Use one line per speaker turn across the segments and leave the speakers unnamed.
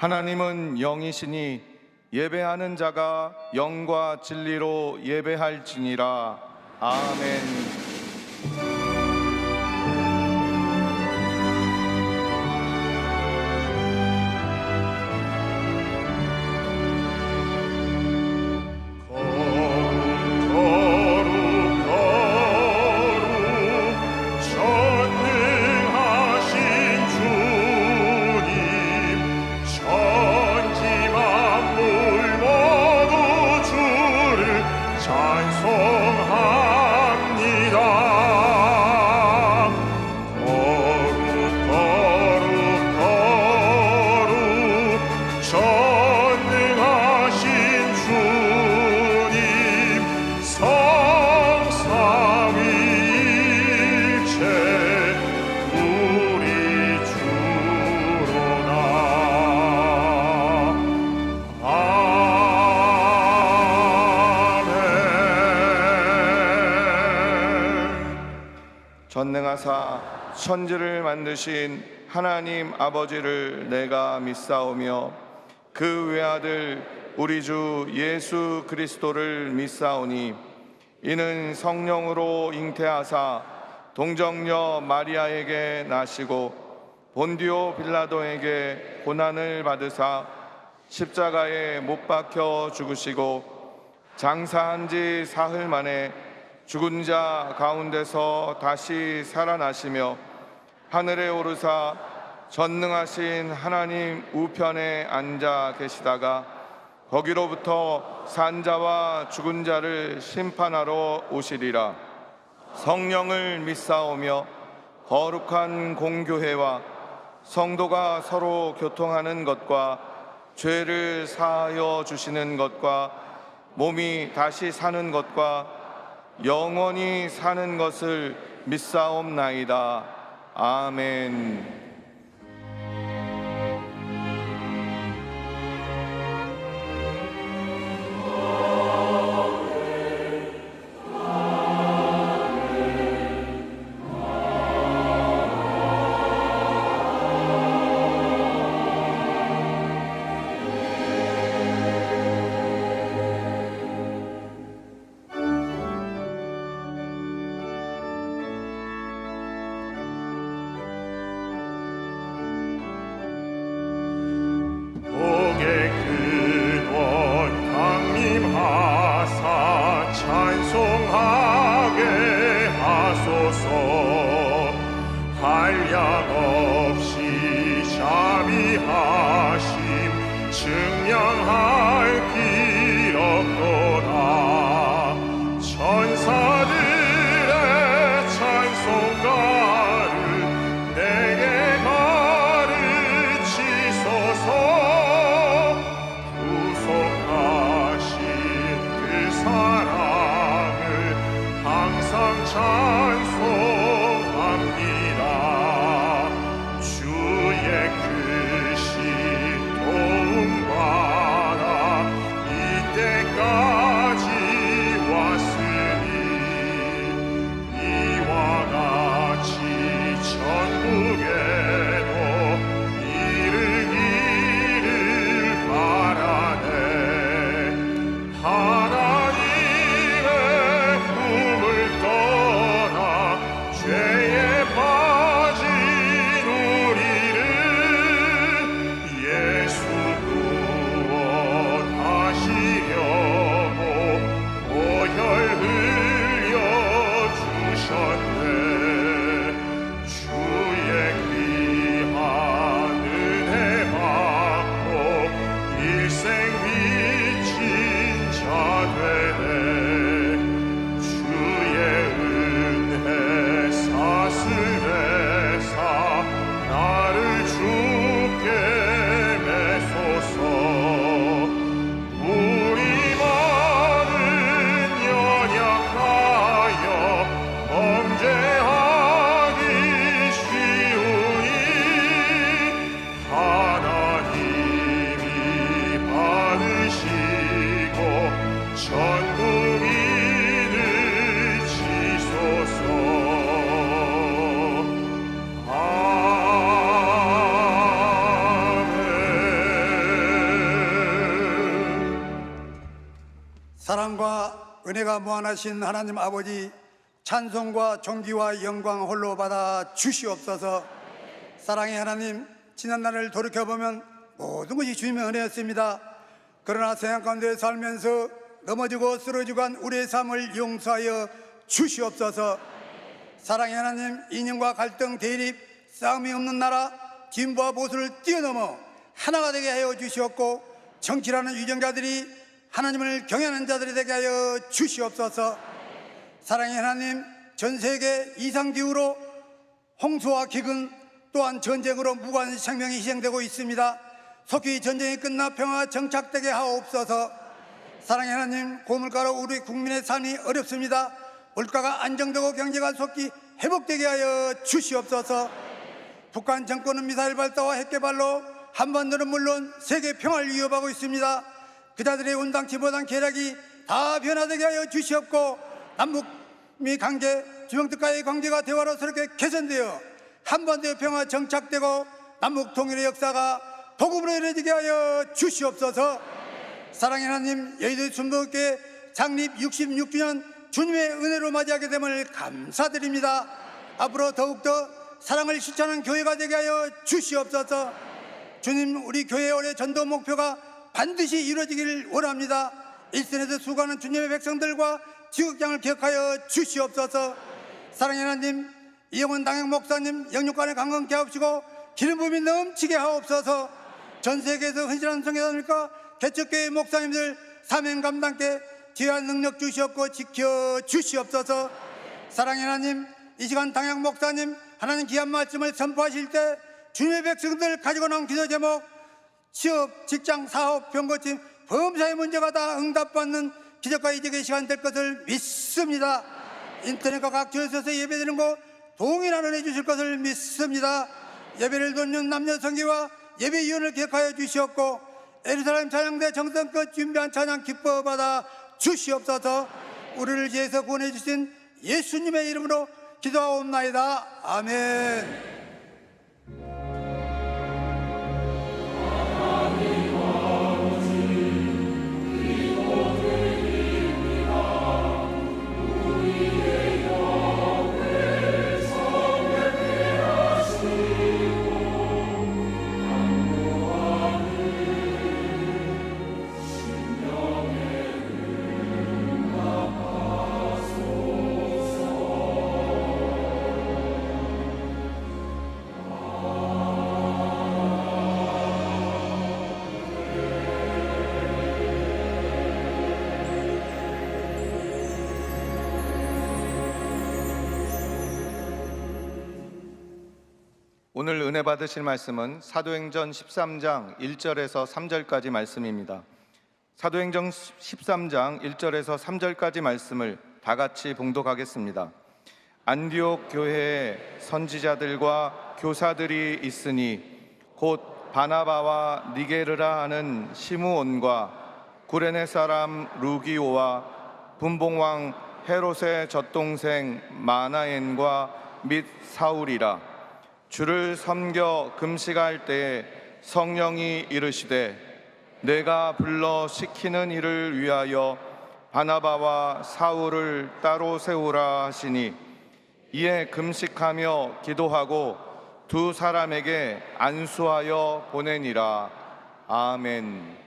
하나님은 영이시니 예배하는 자가 영과 진리로 예배할지니라. 아멘. 전능하사 천지를 만드신 하나님 아버지를 내가 믿사오며 그 외아들 우리 주 예수 그리스도를 믿사오니 이는 성령으로 잉태하사 동정녀 마리아에게 나시고 본디오 빌라도에게 고난을 받으사 십자가에 못 박혀 죽으시고 장사한 지 사흘 만에 죽은 자 가운데서 다시 살아나시며 하늘에 오르사 전능하신 하나님 우편에 앉아 계시다가 거기로부터 산자와 죽은 자를 심판하러 오시리라. 성령을 믿사오며 거룩한 공교회와 성도가 서로 교통하는 것과 죄를 사하여 주시는 것과 몸이 다시 사는 것과 영원히 사는 것을 믿사옵나이다. 아멘.
한량없이 자비하심 증량할 길 없도다. 천사들의 찬송가를 내게 가르치소서. 구속하신 그 사랑을 항상 찬송합니다. 주의 크신 도움 받아 되네. 주의 은혜 사슬에사 나를 주께 매소서. 우리 마음은 연약하여 범죄하기 쉬우니 하나님이 받으시고 천국인을 치소서.
사랑과 은혜가 무한하신 하나님 아버지, 찬송과 존귀와 영광 홀로 받아 주시옵소서. 사랑의 하나님, 지난날을 돌이켜보면 모든 것이 주님의 은혜였습니다. 그러나 생활 가운데 살면서 넘어지고 쓰러지고 한 우리의 삶을 용서하여 주시옵소서. 사랑의 하나님, 이념과 갈등, 대립, 싸움이 없는 나라, 진보와 보수를 뛰어넘어 하나가 되게 하여 주시옵고, 정치라는 유정자들이 하나님을 경외하는 자들이 되게 하여 주시옵소서. 사랑의 하나님, 전 세계 이상기후로 홍수와 기근, 또한 전쟁으로 무고한 생명이 희생되고 있습니다. 속히 전쟁이 끝나 평화가 정착되게 하옵소서. 사랑의 하나님, 고물가로 우리 국민의 삶이 어렵습니다. 물가가 안정되고 경제가 속히 회복되게 하여 주시옵소서. 북한 정권은 미사일 발사와 핵개발로 한반도는 물론 세계 평화를 위협하고 있습니다. 그자들의 온당치보단 계략이 다 변화되게 하여 주시옵고, 남북미 관계, 주명특가의 관계가 대화로스럽게 개선되어 한반도의 평화 정착되고 남북 통일의 역사가 복음으로 이루어지게 하여 주시옵소서. 사랑의 하나님, 여의도 순복음교회 창립 66주년 주님의 은혜로 맞이하게 됨을 감사드립니다. 앞으로 더욱더 사랑을 실천하는 교회가 되게 하여 주시옵소서. 주님, 우리 교회의 올해 전도 목표가 반드시 이루어지기를 원합니다. 일선에서 수고하는 주님의 백성들과 지극장을 기억하여 주시옵소서. 사랑의 하나님, 이영원 당역 목사님 영육간에 강건케 하옵시고 기름 부음이 넘치게 하옵소서. 전 세계에서 헌신하는 성교사님과 개척교회 목사님들 사명 감당께 지혜와 능력 주시옵고 지켜 주시옵소서. 사랑의 하나님, 이 시간 당역 목사님 하나님 귀한 말씀을 선포하실 때 주님의 백성들 가지고 나온 기도 제목, 취업, 직장, 사업, 병고침, 범사의 문제가 다 응답받는 기적과 이적의 시간 될 것을 믿습니다. 인터넷과 각 교회에서 예배드리는 거 동일한 은혜 주실 것을 믿습니다. 예배를 돕는 남녀 성기와 예배위원을 기억하여 주시옵고, 예루살렘 찬양대 정성껏 준비한 찬양 기뻐 받아 주시옵소서. 우리를 위해서 구원해 주신 예수님의 이름으로 기도하옵나이다. 아멘.
오늘 은혜 받으실 말씀은 사도행전 13장 1절에서 3절까지 말씀입니다. 사도행전 13장 1절에서 3절까지 말씀을 다 같이 봉독하겠습니다. 안디옥 교회에 선지자들과 교사들이 있으니 곧 바나바와 니게르라 하는 시므온과 구레네 사람 루기오와 분봉왕 헤롯의 젖동생 마나엔과 및 사울이라. 주를 섬겨 금식할 때에 성령이 이르시되 내가 불러 시키는 일을 위하여 바나바와 사울을 따로 세우라 하시니, 이에 금식하며 기도하고 두 사람에게 안수하여 보내니라. 아멘.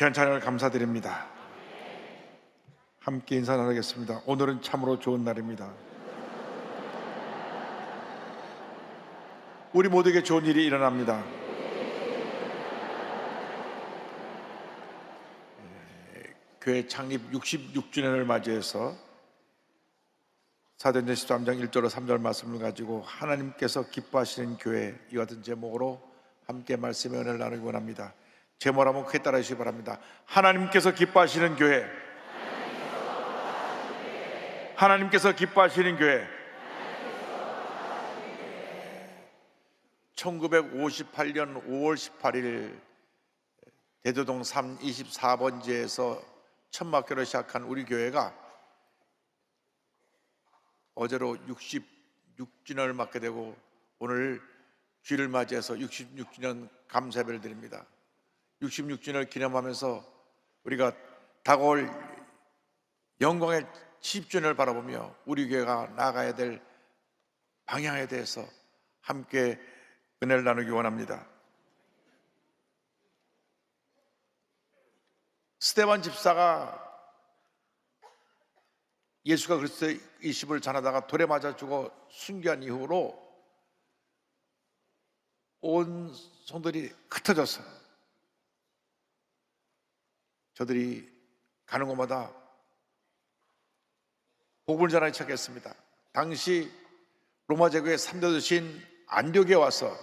귀한 찬양을 감사드립니다. 함께 인사 나누겠습니다. 오늘은 참으로 좋은 날입니다. 우리 모두에게 좋은 일이 일어납니다. 교회 창립 66주년을 맞이해서 사도행전 13장 1절로 3절 말씀을 가지고 하나님께서 기뻐하시는 교회, 이와 같은 제목으로 함께 말씀의 은혜를 나누기 원합니다. 제목을 한번 크게 따라 주시기 바랍니다. 하나님께서 기뻐하시는 교회, 하나님께서 기뻐하시는 교회. 1958년 5월 18일 대도동 3 24번지에서 천막교를 시작한 우리 교회가 어제로 66주년을 맞게 되고 오늘 주일을 맞이해서 66주년 감사예배를 드립니다. 66주년을 기념하면서 우리가 다가올 영광의 70주년을 바라보며 우리 교회가 나아가야 될 방향에 대해서 함께 은혜를 나누기 원합니다. 스데반 집사가 예수가 그리스도의 이심을 전하다가 돌에 맞아 죽어 순교한 이후로 온 성들이 흩어졌어요. 저들이 가는 곳마다 복음을 전하기 시작했습니다. 당시 로마 제국의 3대 도시인 안디옥에 와서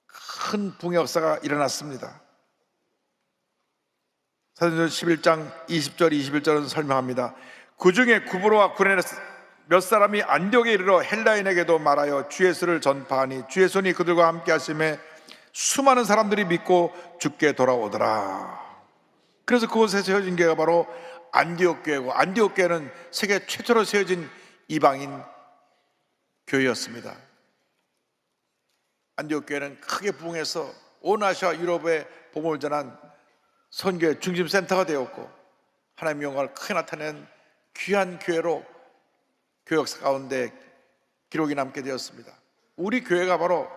큰 붕의 역사가 일어났습니다. 사도행전 11장 20절 21절은 설명합니다. 그 중에 구브로와 구레네 몇 사람이 안디옥에 이르러 헬라인에게도 말하여 주 예수를 전파하니 주의 손이 그들과 함께 하심에 수많은 사람들이 믿고 주께 돌아오더라. 그래서 그곳에 세워진 교회가 바로 안디옥 교회고, 안디옥 교회는 세계 최초로 세워진 이방인 교회였습니다. 안디옥 교회는 크게 부흥해서 온 아시아 유럽에 복음을 전한 선교의 중심 센터가 되었고 하나님의 영광을 크게 나타낸 귀한 교회로 교회 역사 가운데 기록이 남게 되었습니다. 우리 교회가 바로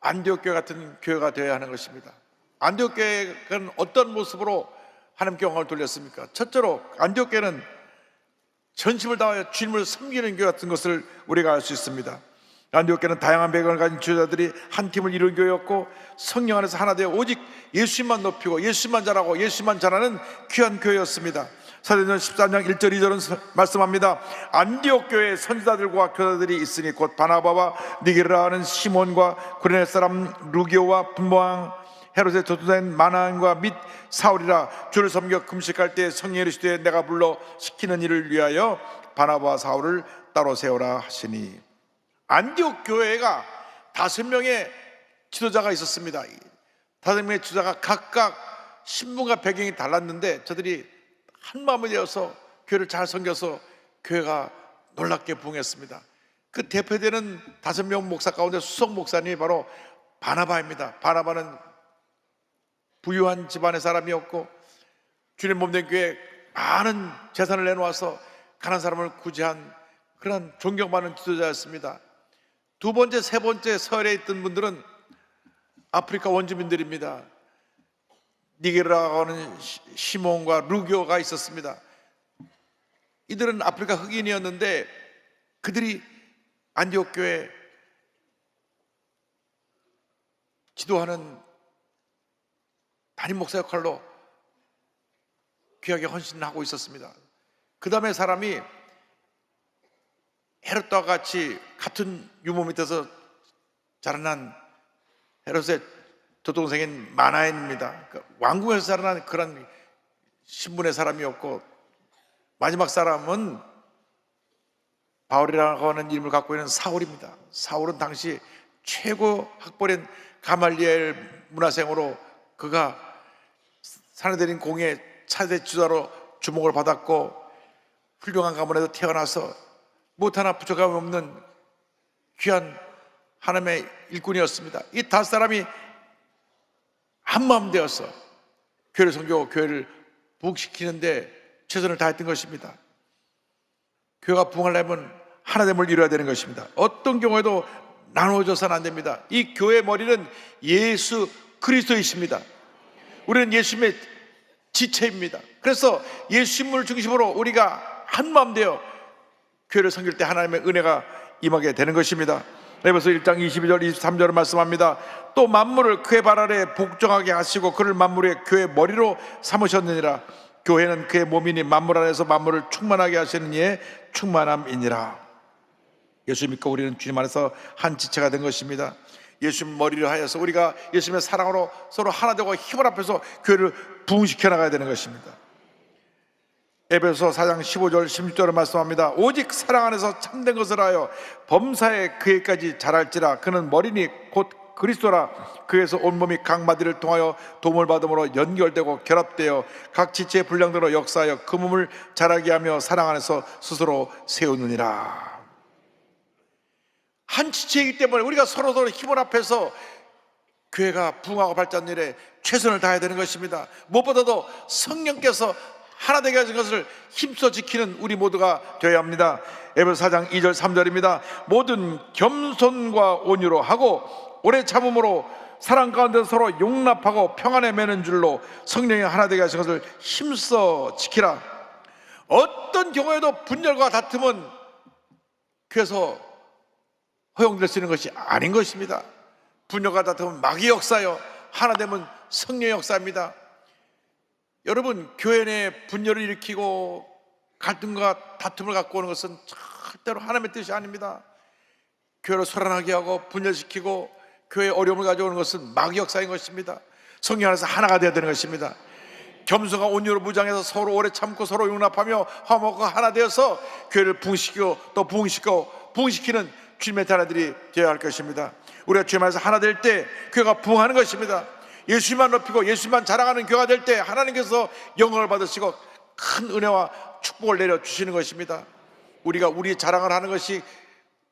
안디옥 교회 같은 교회가 되어야 하는 것입니다. 안디옥 교회는 어떤 모습으로 하나님께 영광을 돌렸습니까? 첫째로 안디옥 교회는 전심을 다하여 주님을 섬기는 교회 같은 것을 우리가 알 수 있습니다. 안디옥 교회는 다양한 배경을 가진 지도자들이 한 팀을 이룬 교회였고 성령 안에서 하나 되어 오직 예수님만 높이고 예수님만 잘하고 예수님만 잘하는 귀한 교회였습니다. 사도행전 13장 1절 2절은 말씀합니다. 안디옥 교회에 선지자들과 교사들이 있으니 곧 바나바와 니게르라 하는 시몬과 구레네 사람 루기오와 분모왕 헤롯의 도토된 마나안과 및 사울이라 주를 섬겨 금식할 때 성령이 이르시되 내가 불러 시키는 일을 위하여 바나바와 사울을 따로 세우라 하시니. 안디옥 교회가 5명의 지도자가 있었습니다. 5명의 지도자가 각각 신분과 배경이 달랐는데 저들이 한마음이 되어서 교회를 잘 섬겨서 교회가 놀랍게 부흥했습니다. 그 대표되는 5명 목사 가운데 수석 목사님이 바로 바나바입니다. 바나바는 부유한 집안의 사람이었고 주님 몸된 교회에 많은 재산을 내놓아서 가난한 사람을 구제한 그런 존경받는 지도자였습니다. 두 번째, 세 번째 서열에 있던 분들은 아프리카 원주민들입니다. 니게르라고 하는 시몬과 루기오가 있었습니다. 이들은 아프리카 흑인이었는데 그들이 안디옥 교회 지도하는 담임 목사 역할로 귀하게 헌신하고 있었습니다. 그 다음에 사람이 헤롯과 같이 같은 유모 밑에서 자라난 헤롯의 도동생인 마나엔입니다. 왕궁에서 자라난 그런 신분의 사람이었고 마지막 사람은 바울이라고 하는 이름을 갖고 있는 사울입니다. 사울은 당시 최고 학벌인 가말리엘 문화생으로 그가 사내들인 공의 차세 지도자로 주목을 받았고 훌륭한 가문에서 태어나서 무엇 하나 부족함이 없는 귀한 하나님의 일꾼이었습니다. 이 5사람이 한마음 되어서 교회를 섬기고 교회를 부흥시키는데 최선을 다했던 것입니다. 교회가 부흥하려면 하나됨을 이루어야 되는 것입니다. 어떤 경우에도 나누어져서는 안 됩니다. 이 교회의 머리는 예수 그리스도이십니다. 우리는 예수님의 지체입니다. 그래서 예수님을 중심으로 우리가 한마음 되어 교회를 섬길 때 하나님의 은혜가 임하게 되는 것입니다. 에베소 1장 22절 23절을 말씀합니다. 또 만물을 그의 발 아래 복종하게 하시고 그를 만물의 교회의 머리로 삼으셨느니라. 교회는 그의 몸이니 만물 안에서 만물을 충만하게 하시는 이의 충만함이니라. 예수 믿고 우리는 주님 안에서 한 지체가 된 것입니다. 예수님 머리를 하여서 우리가 예수님의 사랑으로 서로 하나 되고 힘을 합해서 교회를 부흥시켜 나가야 되는 것입니다. 에베소 4장 15절 16절을 말씀합니다. 오직 사랑 안에서 참된 것을 하여 범사에 그에까지 자랄지라. 그는 머리니 곧 그리스도라. 그에서 온몸이 각 마디를 통하여 도움을 받음으로 연결되고 결합되어 각 지체의 분량대로 역사하여 그 몸을 자라게 하며 사랑 안에서 스스로 세우느니라. 한 지체이기 때문에 우리가 서로 힘을 합해서 교회가 부흥하고 발전 일에 최선을 다해야 되는 것입니다. 무엇보다도 성령께서 하나 되게 하신 것을 힘써 지키는 우리 모두가 되어야 합니다. 에베소 4장 2절 3절입니다. 모든 겸손과 온유로 하고 오래 참음으로 사랑 가운데 서로 용납하고 평안에 매는 줄로 성령이 하나 되게 하신 것을 힘써 지키라. 어떤 경우에도 분열과 다툼은 그래서 허용될 수 있는 것이 아닌 것입니다. 분열과 다툼은 마귀의 역사요, 하나 되면 성령의 역사입니다. 여러분, 교회 내 분열을 일으키고 갈등과 다툼을 갖고 오는 것은 절대로 하나님의 뜻이 아닙니다. 교회를 소란하게 하고 분열시키고 교회에 어려움을 가져오는 것은 마귀 역사인 것입니다. 성령 안에서 하나가 되어야 되는 것입니다. 겸손과 온유로 무장해서 서로 오래 참고 서로 용납하며 화목과 하나 되어서 교회를 부흥시키고 또 부흥시키는 주님의 자녀들이 되어야 할 것입니다. 우리가 주님 안에서 하나 될 때 교회가 부흥하는 것입니다. 예수님만 높이고 예수님만 자랑하는 교회가 될 때 하나님께서 영광을 받으시고 큰 은혜와 축복을 내려주시는 것입니다. 우리가 우리 자랑을 하는 것이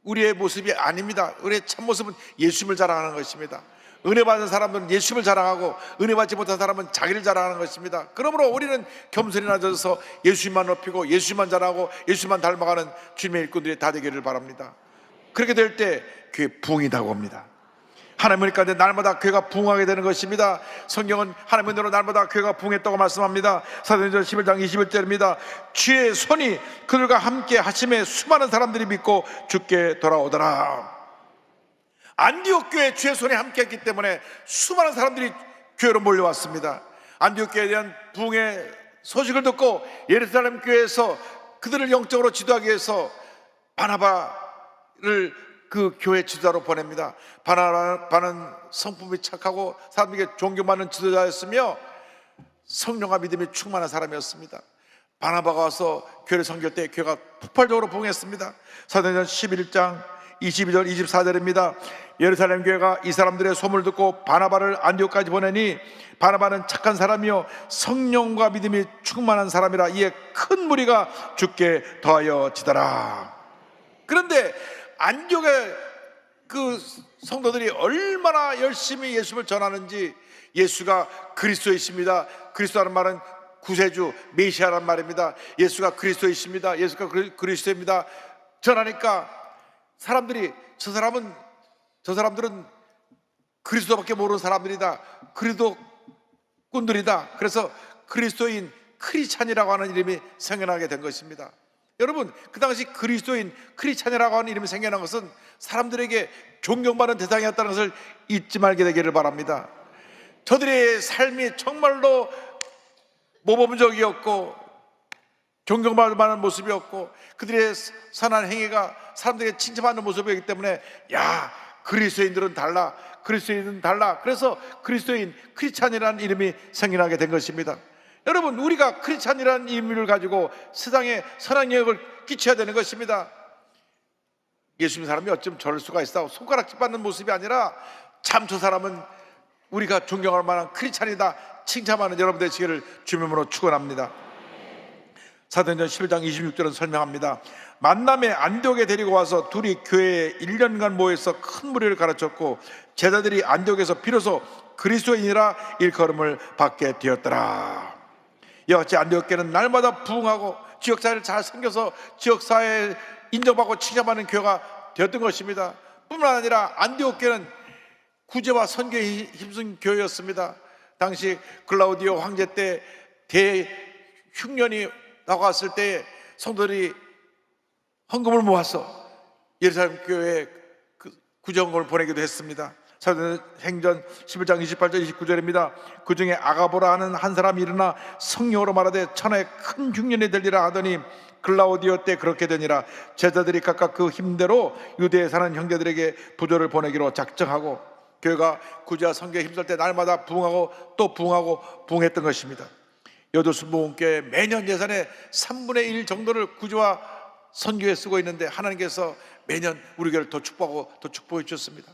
우리의 모습이 아닙니다. 우리의 참모습은 예수님을 자랑하는 것입니다. 은혜 받은 사람은 예수님을 자랑하고 은혜 받지 못한 사람은 자기를 자랑하는 것입니다. 그러므로 우리는 겸손히 낮아져서 예수님만 높이고 예수님만 자랑하고 예수님만 닮아가는 주님의 일꾼들이 다 되기를 바랍니다. 그렇게 될 때 교회 부흥이라고 합니다. 하나님의 가운데 날마다 교회가 부흥하게 되는 것입니다. 성경은 하나님의 은혜로 날마다 교회가 부흥했다고 말씀합니다. 사도행전 11장 21절입니다. 주의 손이 그들과 함께 하심에 수많은 사람들이 믿고 주께 돌아오더라. 안디옥 교회 주의 손이 함께 했기 때문에 수많은 사람들이 교회로 몰려왔습니다. 안디옥 교회에 대한 부흥의 소식을 듣고 예루살렘 교회에서 그들을 영적으로 지도하기 위해서 바나바를 그 교회 지도자로 보냅니다. 바나바는 성품이 착하고 사람에게 존경받는 지도자였으며 성령과 믿음이 충만한 사람이었습니다. 바나바가 와서 교회를 섬길 때 교회가 폭발적으로 부흥했습니다. 사도행전 11장 22절 24절입니다. 예루살렘 교회가 이 사람들의 소문을 듣고 바나바를 안디옥까지 보내니 바나바는 착한 사람이요 성령과 믿음이 충만한 사람이라 이에 큰 무리가 주께 더하여 지더라. 그런데 안디옥의 그 성도들이 얼마나 열심히 예수를 전하는지, 예수가 그리스도이십니다. 그리스도라는 말은 구세주 메시아란 말입니다. 예수가 그리스도이십니다. 예수가 그리스도입니다. 전하니까 사람들이 저 사람들은 그리스도밖에 모르는 사람들이다. 그리스도꾼들이다. 그래서 그리스도인 크리스찬이라고 하는 이름이 생겨나게 된 것입니다. 여러분, 그 당시 그리스도인 크리스찬이라고 하는 이름이 생겨난 것은 사람들에게 존경받는 대상이었다는 것을 잊지 말게 되기를 바랍니다. 저들의 삶이 정말로 모범적이었고 존경받을 만한 모습이었고 그들의 선한 행위가 사람들에게 칭찬받는 모습이었기 때문에 야, 그리스도인들은 달라, 그리스도인은 달라. 그래서 그리스도인 크리스찬이라는 이름이 생겨나게 된 것입니다. 여러분, 우리가 크리스찬이라는 의미를 가지고 세상에 선한 영향을 끼쳐야 되는 것입니다. 예수 믿는 사람이 어쩜 저럴 수가 있어 손가락질 받는 모습이 아니라 참 저 사람은 우리가 존경할 만한 크리스찬이다 칭찬하는 여러분 되시기를 주님으로 축원합니다. 사도행전 11장 26절은 설명합니다. 만남에 안디옥에 데리고 와서 둘이 교회에 1년간 모여서 큰 무리를 가르쳤고 제자들이 안디옥에서 비로소 그리스도인이라 일컬음을 받게 되었더라. 이와 같이 안디옥 교회는 날마다 부흥하고 지역사회를 잘 섬겨서 지역사회에 인정받고 칭찬받는 교회가 되었던 것입니다. 뿐만 아니라 안디옥 교회는 구제와 선교에 힘쓴 교회였습니다. 당시 글라우디오 황제 때 대흉년이 나왔을 때 성도들이 헌금을 모아서 예루살렘 교회에 구정금을 보내기도 했습니다. 사도행전 11장 28절 29절입니다. 그 중에 아가보라 하는 한 사람이 일어나 성령으로 말하되 천하에 큰 흉년이 되리라 하더니 글라우디오 때 그렇게 되니라. 제자들이 각각 그 힘대로 유대에 사는 형제들에게 부조를 보내기로 작정하고 교회가 구제와 선교에 힘쓸 때 날마다 부흥하고 또 부흥하고 부흥했던 것입니다. 여도순복음교회 매년 예산의 3분의 1 정도를 구제와 선교에 쓰고 있는데 하나님께서 매년 우리 교회를 더 축복하고 더 축복해 주셨습니다.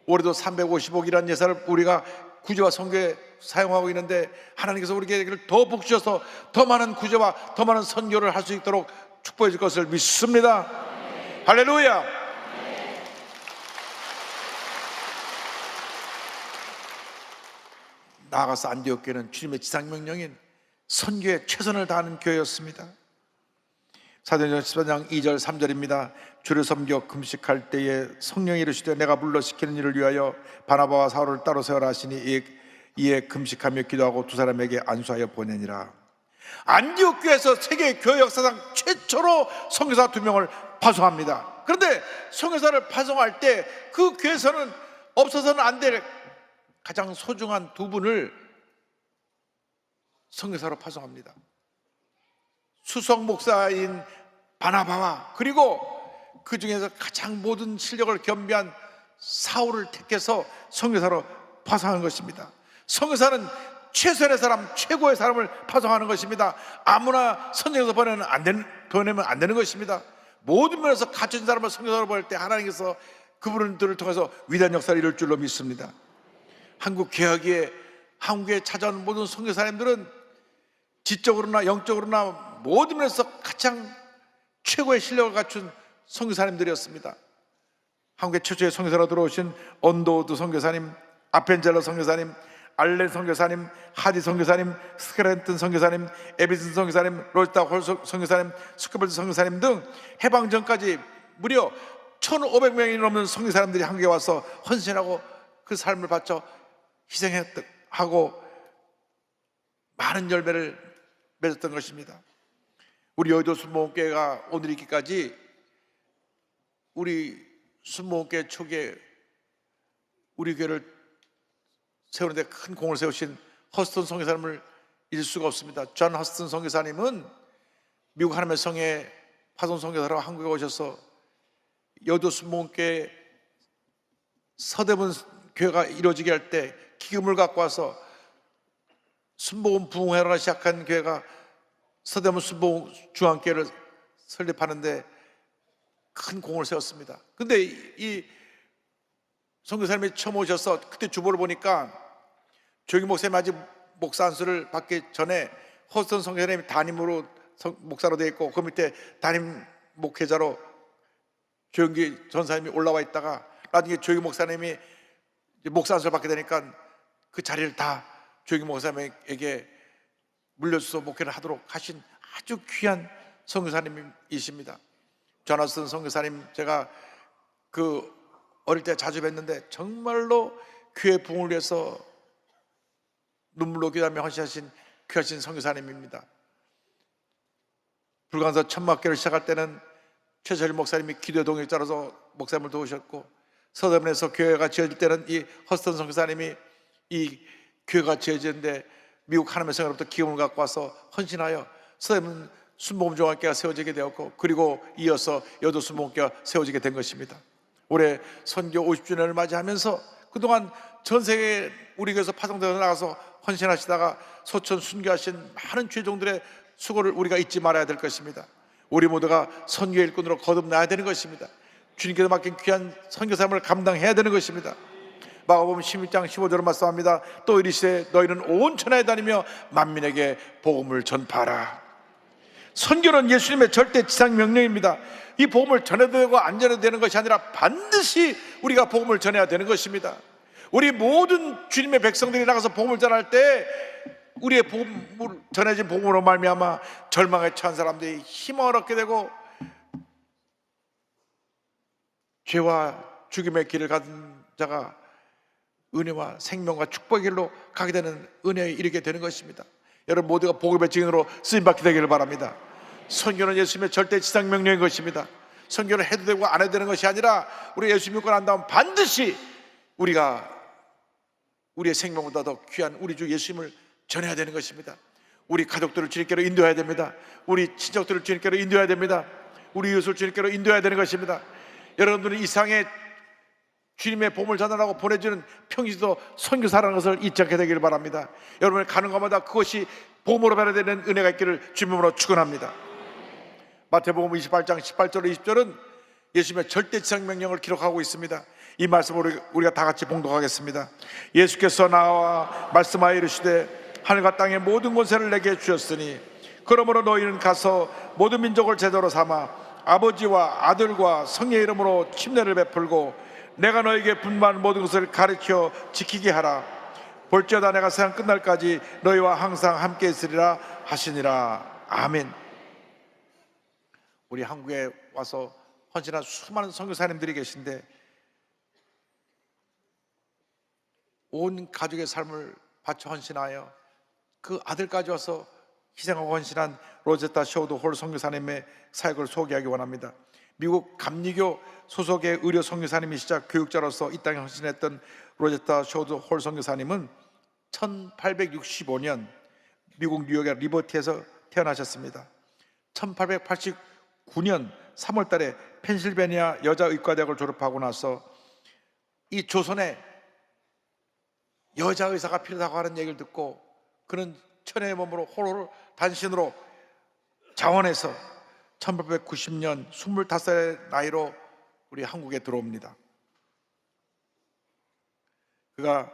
올해도 350억이라는 예산을 우리가 구제와 선교에 사용하고 있는데 하나님께서 우리 교회를 더 복주셔서 더 많은 구제와 더 많은 선교를 할 수 있도록 축복해 줄 것을 믿습니다. 할렐루야. 나아가서 안디옥 교회는 주님의 지상명령인 선교에 최선을 다하는 교회였습니다. 사도행전 14장 2절 3절입니다. 주를 섬겨 금식할 때에 성령이 이르시되 내가 물러시키는 일을 위하여 바나바와 사울을 따로 세워라 하시니 이에 금식하며 기도하고 두 사람에게 안수하여 보내니라. 안디옥 교회에서 세계 교회 역사상 최초로 선교사 2명을 파송합니다. 그런데 선교사를 파송할 때 그 교회에서는 없어서는 안 될 가장 소중한 2분을 선교사로 파송합니다. 수석 목사인 바나바와 그리고 그 중에서 가장 모든 실력을 겸비한 사울을 택해서 선교사로 파송한 것입니다. 선교사는 최선의 사람, 최고의 사람을 파송하는 것입니다. 아무나 선교사로 보내면 안 되는 것입니다. 모든 면에서 갖춰진 사람을 선교사로 보낼 때 하나님께서 그분들을 통해서 위대한 역사를 이룰 줄로 믿습니다. 한국 개혁에 한국에 찾아온 모든 선교사님들은 지적으로나 영적으로나 모든 면에서 가장 최고의 실력을 갖춘 선교사님들이었습니다. 한국의 최초의 선교사로 들어오신 언더우드 선교사님, 아펜젤러 선교사님, 알렌 선교사님, 하디 선교사님, 스크랜튼 선교사님, 에비슨 선교사님, 로지타 홀 선교사님, 스크벌드 선교사님 등 해방 전까지 무려 1,500명이 넘는 선교사님들이 한국에 와서 헌신하고 그 삶을 바쳐 희생하고 많은 열매를 맺었던 것입니다. 우리 여의도 순복음교회가 오늘 있기까지 우리 순복음교회 초기에 우리 교회를 세우는데 큰 공을 세우신 허스턴 선교사님을 잊을 수가 없습니다. 존 허스턴 선교사님은 미국 하나님의 성에 파송 선교사로 한국에 오셔서 여의도 순복음교회 서대문 교회가 이루어지게 할 때 기금을 갖고 와서 순복음 부흥회를 시작한 교회가 서대문 순복음 중앙교회를 설립하는데 큰 공을 세웠습니다. 근데 이 선교사님이 처음 오셔서 그때 주보를 보니까 조기 목사님 아직 목사 안수를 받기 전에 허스턴 선교사님이 담임으로 목사로 되어 있고 그 밑에 담임 목회자로 조영기 전사님이 올라와 있다가 나중에 조영기 목사님이 목사 안수를 받게 되니까 그 자리를 다 조영기 목사님에게 물려줘서 목회를 하도록 하신 아주 귀한 선교사님이십니다. 조나선 선교사님 제가 그 어릴 때 자주 뵀는데 정말로 교회 부흥을 위해서 눈물로 기도하며 헌신하신 귀하신 선교사님입니다. 불광서 천막교를 시작할 때는 최철일 목사님이 기도의 동역자로서 목사님을 도우셨고 서대문에서 교회가 지어질 때는 이 허스턴 선교사님이 이 교회가 지어지는데 미국 하나님의 성으로부터 기금을 갖고 와서 헌신하여 서대문 순복음종합교회가 세워지게 되었고 그리고 이어서 여도 순복음교회가 세워지게 된 것입니다. 올해 선교 50주년을 맞이하면서 그동안 전 세계 우리 교회에서 파송되어 나가서 헌신하시다가 소천 순교하신 많은 죄종들의 수고를 우리가 잊지 말아야 될 것입니다. 우리 모두가 선교의 일꾼으로 거듭나야 되는 것입니다. 주님께서 맡긴 귀한 선교사임을 감당해야 되는 것입니다. 마가복음 16장 15절을 말씀합니다. 또 이르시되 너희는 온 천하에 다니며 만민에게 복음을 전파하라. 선교는 예수님의 절대 지상 명령입니다. 이 복음을 전해도 되고 안 전해도 되는 것이 아니라 반드시 우리가 복음을 전해야 되는 것입니다. 우리 모든 주님의 백성들이 나가서 복음을 전할 때 우리의 복음을 전해진 복음으로 말미암아 절망에 처한 사람들이 희망을 얻게 되고 죄와 죽음의 길을 가진 자가 은혜와 생명과 축복의 길로 가게 되는 은혜에 이르게 되는 것입니다. 여러분 모두가 복음의 증인으로 쓰임받게 되기를 바랍니다. 선교는 예수님의 절대 지상 명령인 것입니다. 선교를 해도 되고 안 해도 되는 것이 아니라 우리 예수 믿고 난 다음 반드시 우리가 우리의 생명보다 더 귀한 우리 주 예수님을 전해야 되는 것입니다. 우리 가족들을 주님께로 인도해야 됩니다. 우리 친척들을 주님께로 인도해야 됩니다. 우리 이웃을 주님께로 인도해야 되는 것입니다. 여러분들은 이 세상에 주님의 복음을 전하라고 보내주는 평시도 선교사라는 것을 잊지 않게 되기를 바랍니다. 여러분이 가는 곳마다 그것이 복음으로 변화되는 은혜가 있기를 주님으로 축원합니다. 마태복음 28장 18절 20절은 예수님의 절대지상 명령을 기록하고 있습니다. 이 말씀을 우리가 다 같이 봉독하겠습니다. 예수께서 나와 말씀하여 이르시되 하늘과 땅의 모든 권세를 내게 주셨으니 그러므로 너희는 가서 모든 민족을 제자로 삼아 아버지와 아들과 성령의 이름으로 침례를 베풀고 내가 너에게 분부한 모든 것을 가르쳐 지키게 하라. 볼지어다 내가 세상 끝날까지 너희와 항상 함께 있으리라 하시니라. 아멘. 우리 한국에 와서 헌신한 수많은 선교사님들이 계신데 온 가족의 삶을 바쳐 헌신하여 그 아들까지 와서 희생하고 헌신한 로제타 쇼드 홀 선교사님의 사역을 소개하기 원합니다. 미국 감리교 소속의 의료 선교사님이시자 교육자로서 이 땅에 헌신했던 로제타 쇼드 홀 선교사님은 1865년 미국 뉴욕의 리버티에서 태어나셨습니다. 1889년 3월 달에 펜실베니아 여자의과대학을 졸업하고 나서 이 조선에 여자 의사가 필요하다고 하는 얘기를 듣고 그는 천혜의 몸으로 홀로 단신으로 자원해서 1890년 25살의 나이로 우리 한국에 들어옵니다. 그가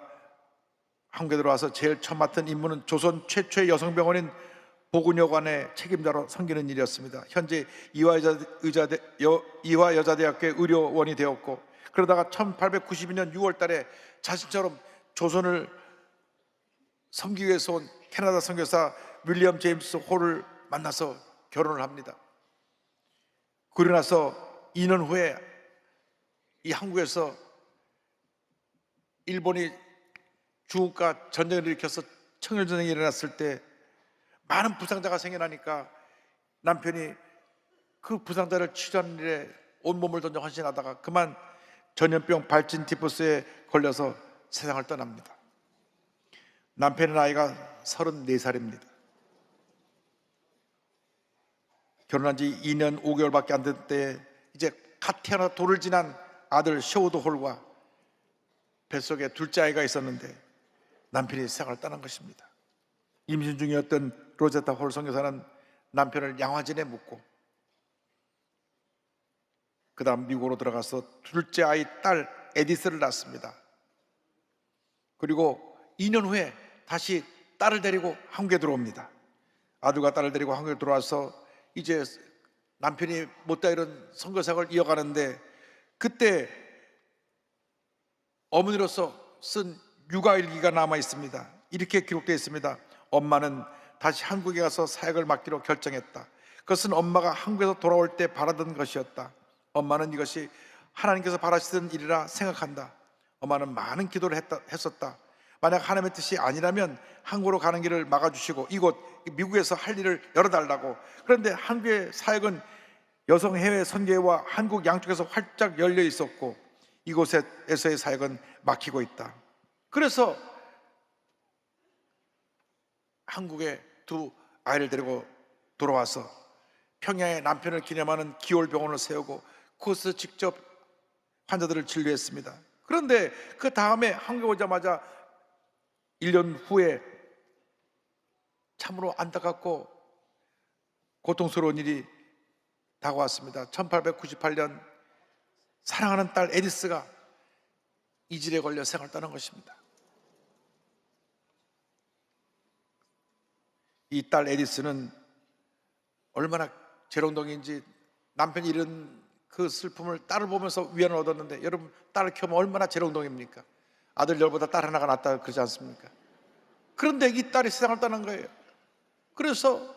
한국에 들어와서 제일 처음 맡은 임무는 조선 최초의 여성병원인 보건여관의 책임자로 섬기는 일이었습니다. 현재 이화여자대학교의 의료원이 되었고 그러다가 1892년 6월 달에 자신처럼 조선을 섬기기 위해서 온 캐나다 선교사 윌리엄 제임스 홀을 만나서 결혼을 합니다. 그러고 나서 2년 후에 이 한국에서 일본이 중국과 전쟁을 일으켜서 청일전쟁이 일어났을 때 많은 부상자가 생겨나니까 남편이 그 부상자를 치료하는 일에 온몸을 던져 헌신하다가 그만 전염병 발진 티푸스에 걸려서 세상을 떠납니다. 남편의 나이가 34살입니다. 결혼한 지 2년 5개월밖에 안 된 때 이제 갓 태어나 돌을 지난 아들 쇼우드 홀과 뱃속에 둘째 아이가 있었는데 남편이 세상을 떠난 것입니다. 임신 중이었던 로제타 홀 선교사는 남편을 양화진에 묻고 그 다음 미국으로 들어가서 둘째 아이 딸 에디스를 낳습니다. 그리고 2년 후에 다시 딸을 데리고 한국에 들어옵니다. 아들과 딸을 데리고 한국에 들어와서 이제 남편이 못다 이런 선교사역을 이어가는데 그때 어머니로서 쓴 육아일기가 남아 있습니다. 이렇게 기록되어 있습니다. 엄마는 다시 한국에 가서 사역을 맡기로 결정했다. 그것은 엄마가 한국에서 돌아올 때 바라던 것이었다. 엄마는 이것이 하나님께서 바라시던 일이라 생각한다. 엄마는 많은 기도를 했었다. 만약 하나님의 뜻이 아니라면 한국으로 가는 길을 막아주시고 이곳 미국에서 할 일을 열어달라고. 그런데 한국의 사역은 여성 해외 선교회와 한국 양쪽에서 활짝 열려 있었고 이곳에서의 사역은 막히고 있다. 그래서 한국에 두 아이를 데리고 돌아와서 평양에 남편을 기념하는 기올병원을 세우고 그곳에서 직접 환자들을 진료했습니다. 그런데 그 다음에 한국에 오자마자 1년 후에 참으로 안타깝고 고통스러운 일이 다가왔습니다. 1898년 사랑하는 딸 에디스가 이질에 걸려 생을 떠난 것입니다. 이 딸 에디스는 얼마나 재롱덩이인지 남편이 잃은 그 슬픔을 딸을 보면서 위안을 얻었는데 여러분 딸을 키우면 얼마나 재롱덩입니까? 아들 열보다 딸 하나가 낫다 그러지 않습니까? 그런데 이 딸이 세상을 떠난 거예요. 그래서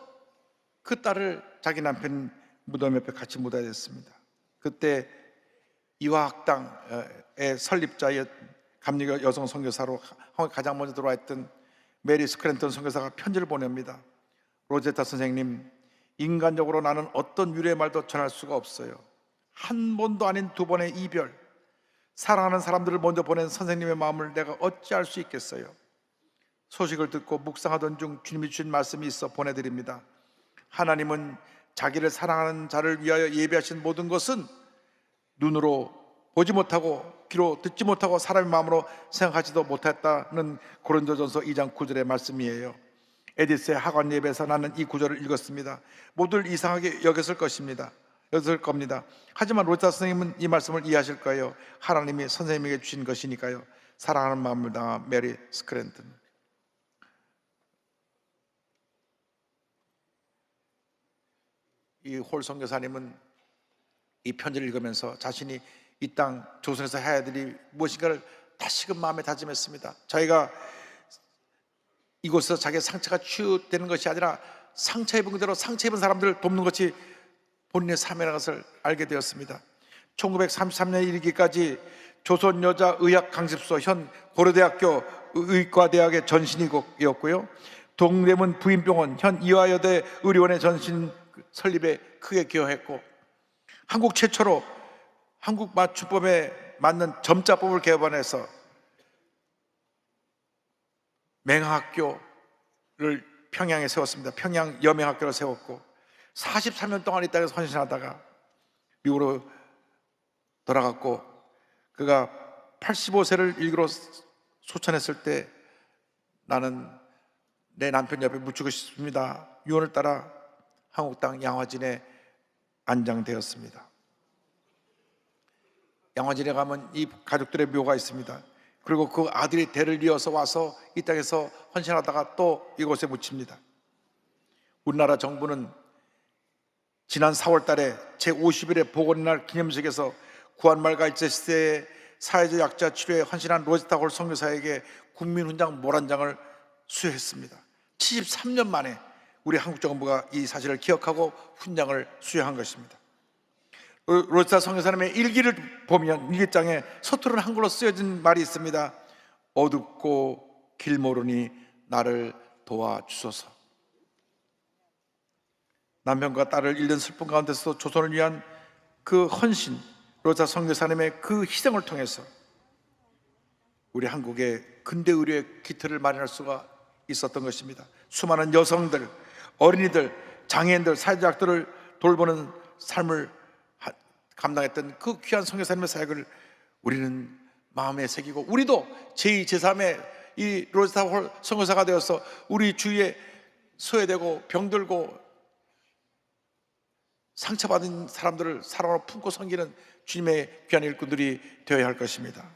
그 딸을 자기 남편 무덤 옆에 같이 묻어야 됐습니다. 그때 이화학당의 설립자의 감리교 여성 선교사로 한국에 가장 먼저 들어와 있던 메리 스크랜턴 선교사가 편지를 보냅니다. 로제타 선생님, 인간적으로 나는 어떤 위로의 말도 전할 수가 없어요. 한 번도 아닌 두 번의 이별, 사랑하는 사람들을 먼저 보낸 선생님의 마음을 내가 어찌할 수 있겠어요. 소식을 듣고 묵상하던 중 주님이 주신 말씀이 있어 보내드립니다. 하나님은 자기를 사랑하는 자를 위하여 예비하신 모든 것은 눈으로 보지 못하고 귀로 듣지 못하고 사람의 마음으로 생각하지도 못했다는 고린도전서 2장 9절의 말씀이에요. 에디스의 학원 예배에서 나는 이 구절을 읽었습니다. 모두를 이상하게 여겼을 겁니다. 하지만 로제타 선생님은 이 말씀을 이해하실 거예요. 하나님이 선생님에게 주신 것이니까요. 사랑하는 마음을 담아 메리 스크랜턴. 이 홀 선교사님은 이 편지를 읽으면서 자신이 이 땅 조선에서 해야 될 일이 무엇인가를 다시금 마음에 다짐했습니다. 자기가 이곳에서 자기의 상처가 치유되는 것이 아니라 상처 입은 그대로 상처 입은 사람들을 돕는 것이 본인의 삶이라는 것을 알게 되었습니다. 1933년 이르기까지 조선여자의학강습소 현 고려대학교 의과대학의 전신이었고요, 동대문 부인병원 현 이화여대 의료원의 전신 설립에 크게 기여했고, 한국 최초로 한국 맞춤법에 맞는 점자법을 개발해서 맹학교를 평양에 세웠습니다. 평양 여맹학교를 세웠고 43년 동안 이 땅에서 헌신하다가 미국으로 돌아갔고, 그가 85세를 일기로 소천했을 때 나는 내 남편 옆에 묻히고 싶습니다. 유언을 따라 한국 땅 양화진에 안장되었습니다. 양화진에 가면 이 가족들의 묘가 있습니다. 그리고 그 아들이 대를 이어서 와서 이 땅에서 헌신하다가 또 이곳에 묻힙니다. 우리나라 정부는 지난 4월 달에 제50일의 보건날 기념식에서 구한말과 일제시대의 사회적 약자 치료에 헌신한 로제타 홀 선교사에게 국민훈장 모란장을 수여했습니다. 73년 만에 우리 한국 정부가 이 사실을 기억하고 훈장을 수여한 것입니다. 로제타 선교사님의 일기를 보면 일기장에 서투른 한글로 쓰여진 말이 있습니다. 어둡고 길 모르니 나를 도와주소서. 남편과 딸을 잃는 슬픔 가운데서 조선을 위한 그 헌신, 로제타 선교사님의 그 희생을 통해서 우리 한국의 근대 의료의 기틀을 마련할 수가 있었던 것입니다. 수많은 여성들, 어린이들, 장애인들, 사회적들을 돌보는 삶을 감당했던 그 귀한 선교사님의 사역을 우리는 마음에 새기고, 우리도 제2, 제3의 이 로제타 홀 선교사가 되어서 우리 주위에 소외되고 병들고 상처받은 사람들을 사랑으로 품고 섬기는 주님의 귀한 일꾼들이 되어야 할 것입니다.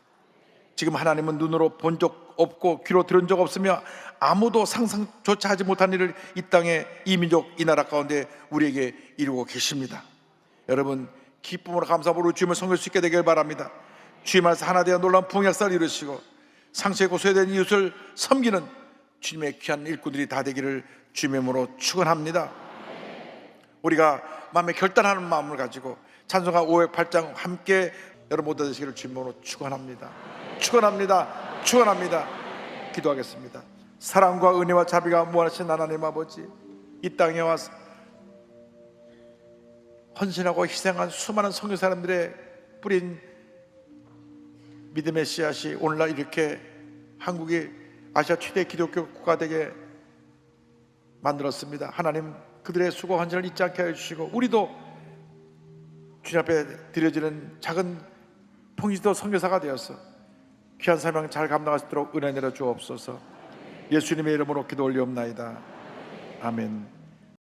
지금 하나님은 눈으로 본 적 없고 귀로 들은 적 없으며 아무도 상상조차 하지 못한 일을 이 땅에, 이 민족, 이 나라 가운데 우리에게 이루고 계십니다. 여러분, 기쁨으로 감사함으로 주님을 섬길 수 있게 되길 바랍니다. 주님 안에서 하나 되어 놀라운 부흥역사를 이루시고 상처에 소외된 이웃을 섬기는 주님의 귀한 일꾼들이 다 되기를 주님의 이름으로 축원합니다. 우리가 마음에 결단하는 마음을 가지고 찬송가 508장 함께 여러분 모두 되시기를 주님의 이름으로 축원합니다. 축원합니다. 축원합니다. 기도하겠습니다. 사랑과 은혜와 자비가 무한하신 하나님 아버지, 이 땅에 와서 헌신하고 희생한 수많은 선교 사람들의 뿌린 믿음의 씨앗이 오늘날 이렇게 한국이 아시아 최대 기독교 국가 되게 만들었습니다. 하나님, 그들의 수고 헌신을 잊지 않게 해주시고 우리도 주님 앞에 드려지는 작은 통지도 선교사가 되어서 귀한 사명 잘 감당할 수 있도록 은혜 내려 주옵소서. 예수님의 이름으로 기도 올리옵나이다. 아멘.